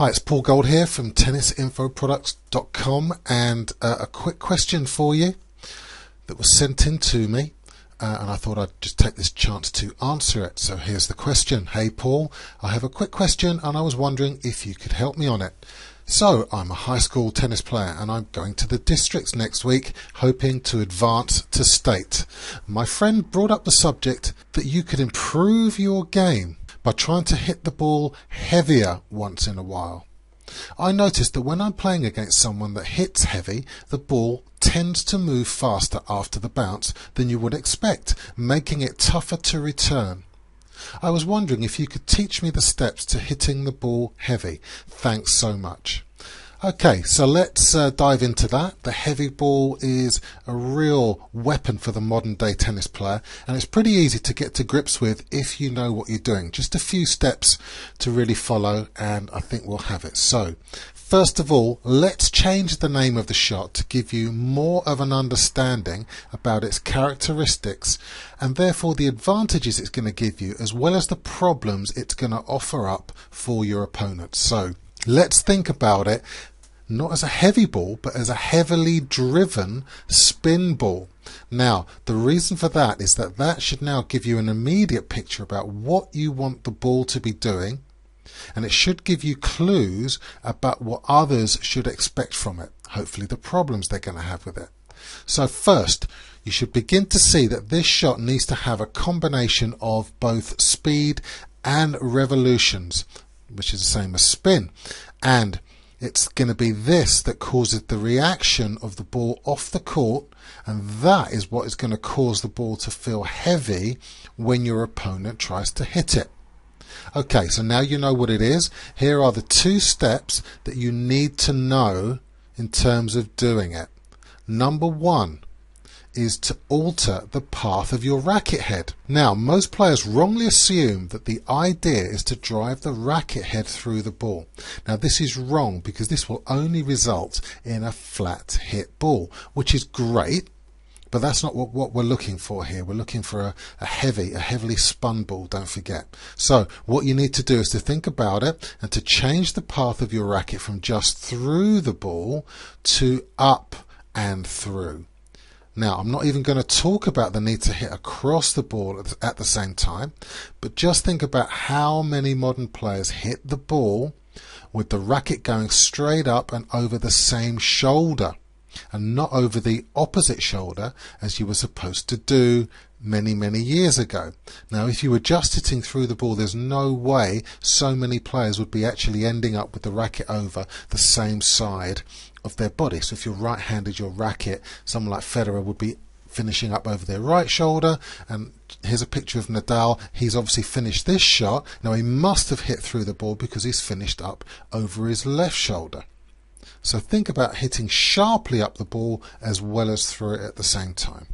Hi, it's Paul Gold here from tennisinfoproducts.com, and a quick question for you that was sent in to me, and I thought I'd just take this chance to answer it. So here's the question. Hey Paul, I have a quick question and I was wondering if you could help me on it. So I'm a high school tennis player and I'm going to the districts next week, hoping to advance to state. My friend brought up the subject that you could improve your game by trying to hit the ball heavier once in a while. I noticed that when I'm playing against someone that hits heavy, the ball tends to move faster after the bounce than you would expect, making it tougher to return. I was wondering if you could teach me the steps to hitting the ball heavy. Thanks so much. Okay, so let's dive into that. The heavy ball is a real weapon for the modern day tennis player, and it's pretty easy to get to grips with if you know what you're doing. Just a few steps to really follow and I think we'll have it. So first of all, let's change the name of the shot to give you more of an understanding about its characteristics and therefore the advantages it's going to give you, as well as the problems it's going to offer up for your opponent. So let's think about it not as a heavy ball, but as a heavily driven spin ball. Now, the reason for that is that that should now give you an immediate picture about what you want the ball to be doing, and it should give you clues about what others should expect from it, hopefully the problems they're going to have with it. So first, you should begin to see that this shot needs to have a combination of both speed and revolutions, which is the same as spin, and it's going to be this that causes the reaction of the ball off the court, and that is what is going to cause the ball to feel heavy when your opponent tries to hit it. Okay, so now you know what it is. Here are the two steps that you need to know in terms of doing it. Number one is to alter the path of your racket head. Now, most players wrongly assume that the idea is to drive the racket head through the ball. Now, this is wrong because this will only result in a flat hit ball, which is great, but that's not what we're looking for here. We're looking for a heavily spun ball, don't forget. So what you need to do is to think about it and to change the path of your racket from just through the ball to up and through. Now, I'm not even going to talk about the need to hit across the ball at the same time, but just think about how many modern players hit the ball with the racket going straight up and over the same shoulder and not over the opposite shoulder as you were supposed to do many years ago. Now, if you were just hitting through the ball, there's no way so many players would be actually ending up with the racket over the same side of their body. So if you're right-handed, your racket, someone like Federer would be finishing up over their right shoulder, and here's a picture of Nadal. He's obviously finished this shot. Now, he must have hit through the ball because he's finished up over his left shoulder. So think about hitting sharply up the ball as well as through it at the same time.